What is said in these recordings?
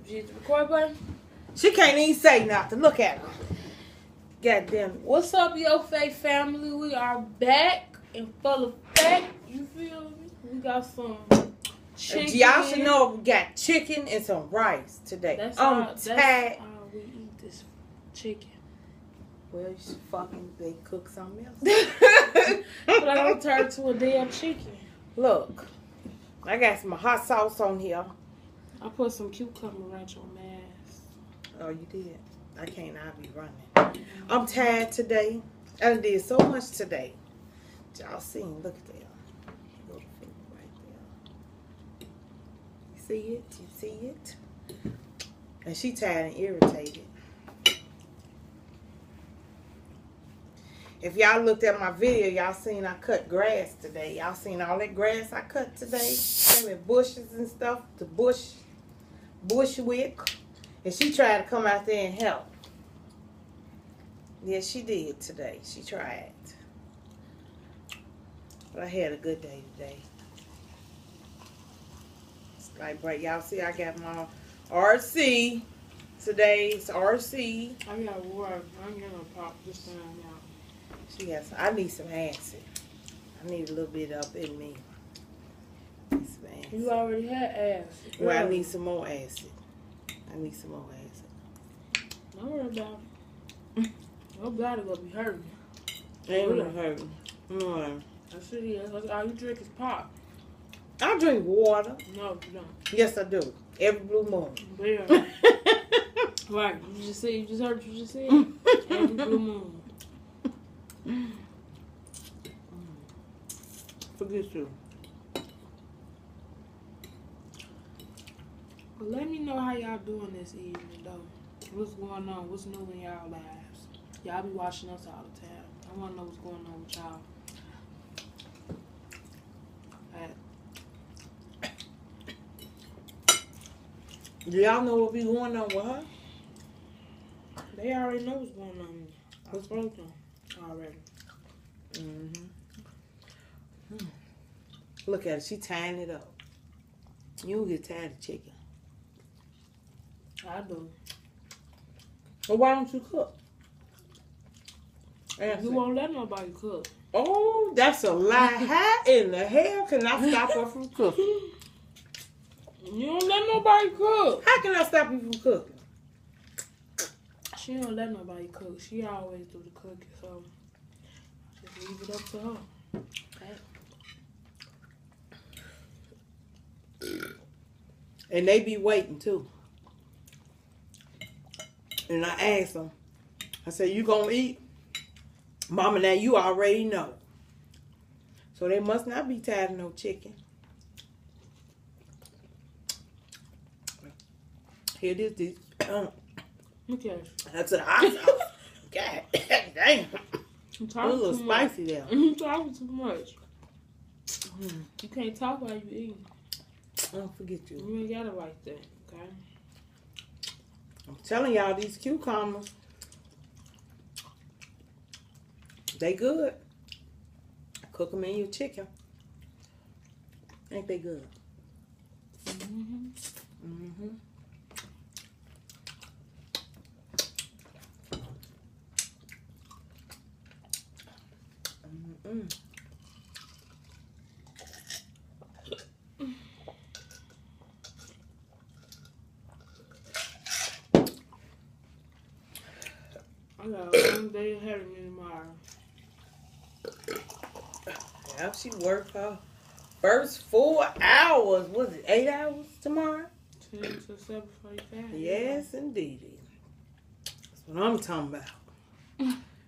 Did the record button? She can't even say nothing. Look at her. God damn it. What's up, Yo Faith family? We are back and full of fact. You feel me? We got some chicken. Y'all should know we got chicken and some rice today. That's I'm how tired. we eat this chicken. Well, you should fucking cook something else. But I don't turn to a damn chicken. Look, I got some hot sauce on here. I put some cucumber ranch on my ass. Oh, you did? I can't. I'll be running. I'm tired today. I did so much today. Y'all seen? Look at that. Little finger right there. You see it? You see it? And she tired and irritated. If y'all looked at my video, y'all seen I cut grass today. Y'all seen all that grass I cut today? Came in bushes and stuff. The bushwick. And she tried to come out there and help. Yeah, she did today. She tried. But I had a good day today. It's like, but y'all see I got my RC today. It's RC. I got work. I ain't gonna pop this time out. She has. I need some acid. I need a little bit up in me. Need some acid. You already had acid. Well, I need some more acid. I need some more acid. Don't worry about it. Your body gonna be hurting. Ain't gonna hurt. No. That's it is. All you drink is pop. I drink water. No, you don't. Yes, I do. Every blue moon. Yeah. Right. You just heard what you just said. Every blue moon. Forget you. Well, let me know how y'all doing this evening, though. What's going on? What's new in y'all lives? Y'all be watching us all the time. I want to know what's going on with y'all. Do y'all know what be going on with her? They already know what's going on. I spoke to them already. Look at her. She tying it up. You don't get tired of chicken. I do. Well, why don't you cook? You won't let nobody cook. Oh, that's a lie. How in the hell can I stop her from cooking? You don't let nobody cook. How can I stop you from cooking? She don't let nobody cook. She always do the cooking, so just leave it up to her. And they be waiting too. And I asked them, I said, you gonna eat? Mama, now you already know. So they must not be tired of no chicken. Here it is. Look at you. That's a hot sauce. God dang. I'm A talking little too spicy much. there. I'm talking too much. You can't talk while you eating. Don't forget you. You ain't gotta like that, okay? I'm telling y'all, these cucumbers, they good. Cook them in your chicken. Ain't they good? Mm-hmm. Mm-hmm. Mm-mm. I got a long day ahead of me tomorrow. Yeah, she worked her first 4 hours. Was it 8 hours tomorrow? 10 to 7:45. Yes, indeed. That's what I'm talking about.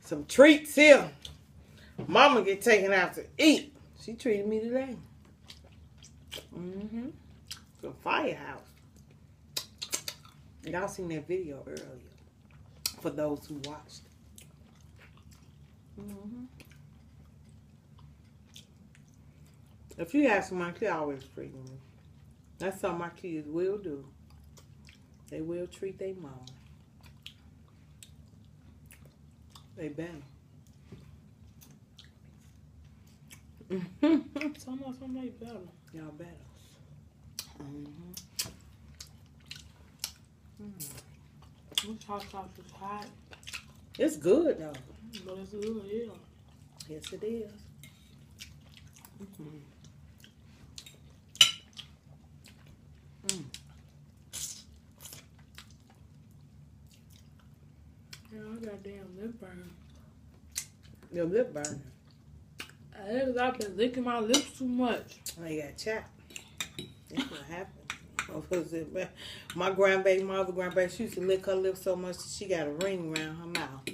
Some treats here. Mama get taken out to eat. She treated me today. Mm-hmm. From Firehouse. Y'all seen that video earlier. For those who watched. Mm-hmm. If you ask my kid, always treat me. That's something my kids will do. They will treat their mama. They better. Somebody better. Y'all better. This hot sauce is hot. It's good though. But it's good, yeah. Yes, it is. Mm-hmm. Yeah, I got damn lip burn. Your lip burning. I've been licking my lips too much. Oh, you got chapped. That's what happened. My grandbaby, my other grandbaby, she used to lick her lips so much that she got a ring around her mouth.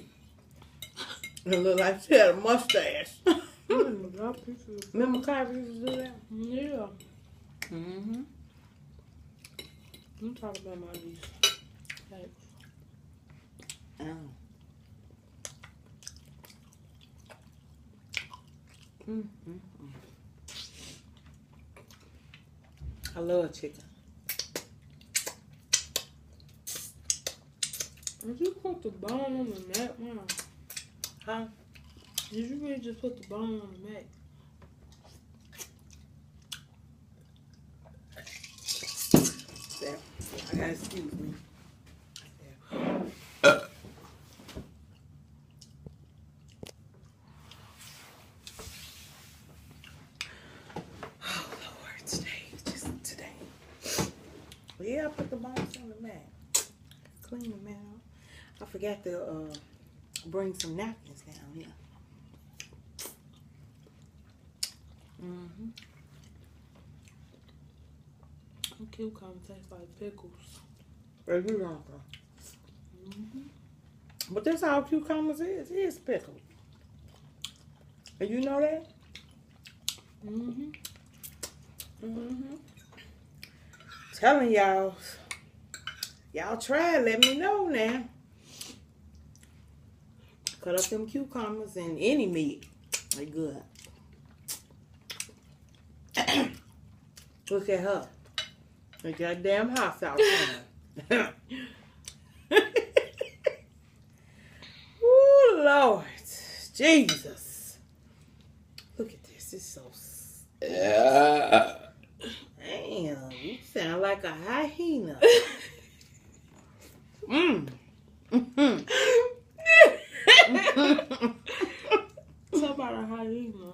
It looked like she had a mustache. Remember Kyrie used to do that? Yeah. Mm-hmm. I'm talking about my niece. Like, Oh. Mm-hmm. I love chicken. did you put the bone on the mat, Mom? Huh? Did you really just put the bone on the mat? There. I gotta excuse me. Oh Lord, just today. Yeah, I put the bones on the mat. Clean the mat out. I forgot to bring some napkins down here. Mm-hmm. Them cucumbers taste like pickles. Where you going from? Mm-hmm. But that's all cucumbers is pickled. And you know that? Mm-hmm. Mm-hmm. Telling y'all try it, let me know now. Cut up them cucumbers and any meat. They good. Look at her. Look at that damn house out there. Ooh, Lord. Jesus. Look at this. It's so... Damn, you sound like a hyena. Talk about a hyena.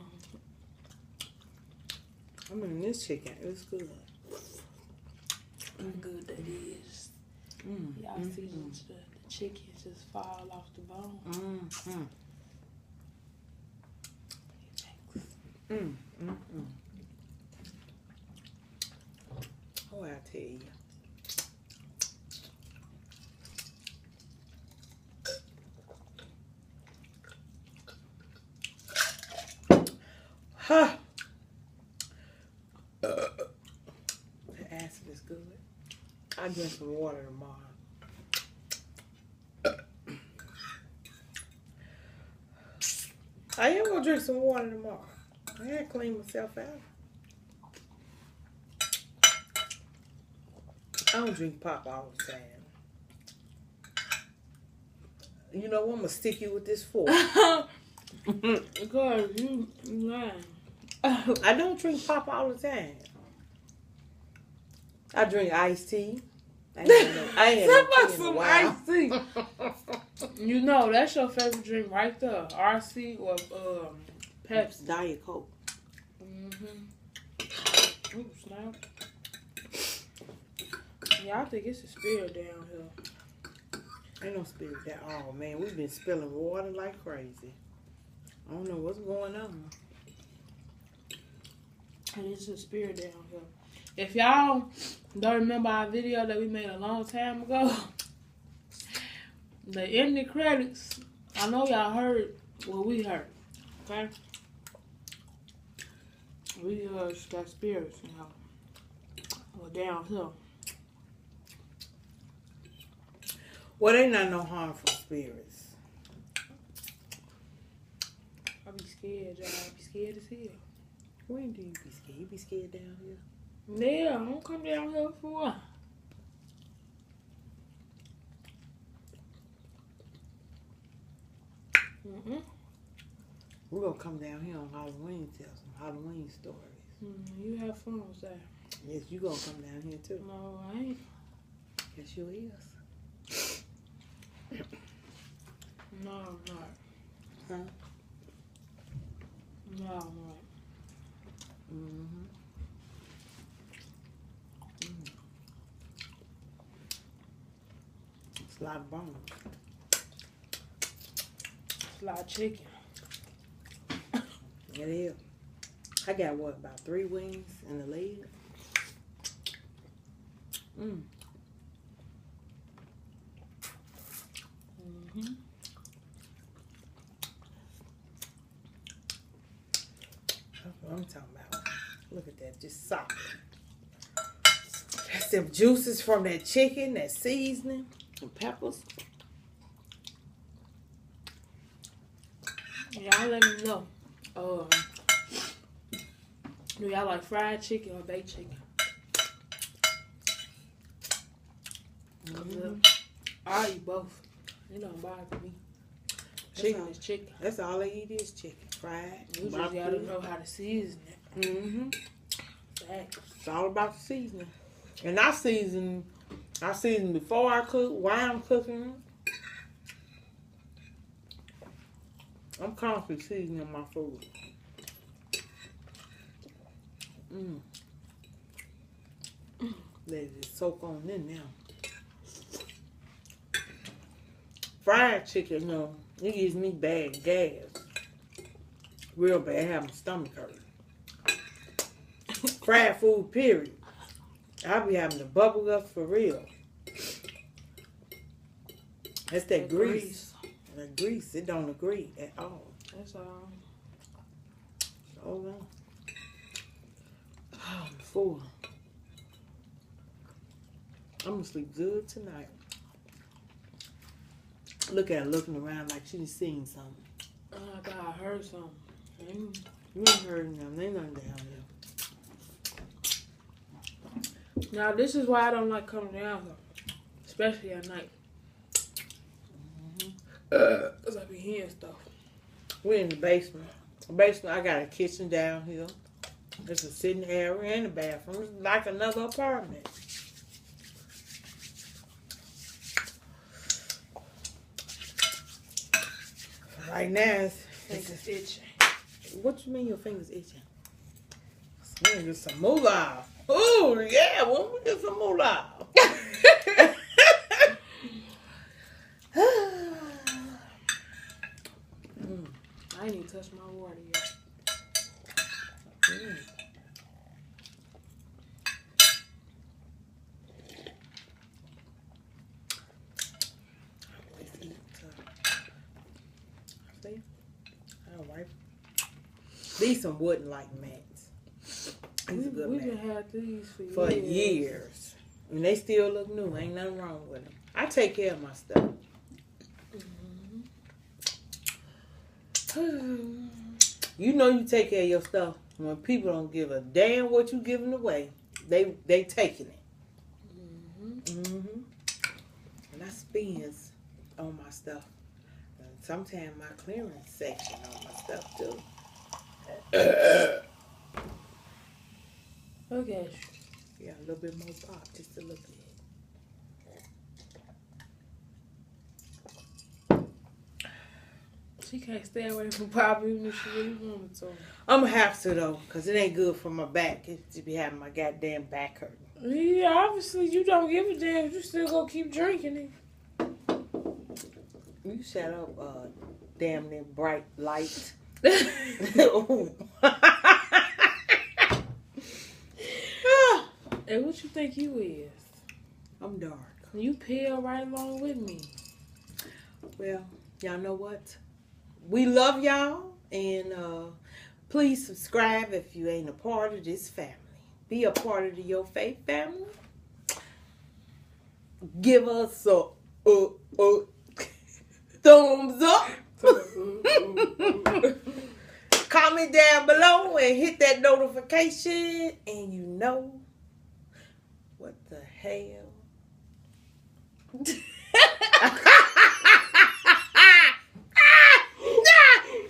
I mean, this chicken is good. How good that is. Y'all see the chicken just fall off the bone. Oh, I tell you. Huh. The acid is good. I drink some water tomorrow. I am gonna drink some water tomorrow. I gotta clean myself out. I don't drink pop all the time. You know what? I'm gonna stick you with this fork. Because you lying. I don't drink pop all the time. I drink iced tea. I ain't had no tea in a while. Iced tea. You know, that's your favorite drink right there. RC or Pepsi. Diet Coke. Ooh, snap. Yeah, I think it's a spirit down here. Ain't no spirit at all, man. We've been spilling water like crazy. I don't know what's going on. And it's a spirit down here. If y'all don't remember our video that we made a long time ago, the ending credits, I know y'all heard what we heard, okay? We got spirits, you know, or down here. Well, they not no harmful spirits. I be scared, y'all. I be scared as hell. When do you be scared? You be scared down here? Yeah, I don't come down here for what? We're gonna come down here on Halloween, tell some Halloween stories. You have fun with that. Yes, you gonna come down here too. No, I ain't. Yes, you is. No, I'm not. Huh? No, I'm not. Mm-hmm. It's a lot of bones. It's a lot of chicken. It is. I got what, about 3 wings and a leg? Mm. Mm-hmm. That's what I'm talking about. Look at that, just solid. That's them juices from that chicken, that seasoning, and peppers. Y'all let me know. Do y'all like fried chicken or baked chicken? Mm-hmm. I eat both. It don't bother me. Chicken is chicken. That's all I eat is chicken. Fried. You just gotta know how to season it. Mm-hmm. Facts. It's all about the seasoning. And I season before I cook, while I'm cooking. I'm constantly seasoning my food. Let it just soak on in now. Fried chicken, no, it gives me bad gas. Real bad, having stomach hurt. Fried food, period. I be having to bubble up for real. That's that grease. That grease, it don't agree at all. That's all. Hold on. Oh, I'm full. I'm gonna sleep good tonight. Look at her looking around like she done seen something. I thought I heard something. You ain't heard them. They nothing down there. Now, this is why I don't like coming down here. Especially at night. Because I be hearing stuff. We're in the basement. The basement, I got a kitchen down here. There's a sitting area and a bathroom. It's like another apartment. Right now, Fingers itching. What you mean your fingers itching? We gonna get some moolah. Oh, yeah, when we get some moolah. I ain't even touched my water yet. See? All right. These some wooden like mats. These are good We've mats. been had these For years. And they still look new. Ain't nothing wrong with them. I take care of my stuff. You know you take care of your stuff when people don't give a damn what you giving away. They taking it. And I spends on my stuff. And sometimes my clearance section on my stuff too. Okay. Yeah, a little bit more pop, just a little bit. She can't stay away from Pop even if she really wanted to. I'm gonna have to though, cause it ain't good for my back. It to be having my goddamn back hurting. Yeah, obviously you don't give a damn. You still gonna keep drinking it. You shut up, damn near bright light. And what you think you is? I'm dark. You pale right along with me. Well, y'all know what? We love y'all, and please subscribe if you ain't a part of this family. Be a part of your faith family. Give us a thumbs up. Comment down below and hit that notification, and you know what the hell.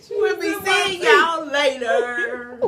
We'll be seeing y'all later.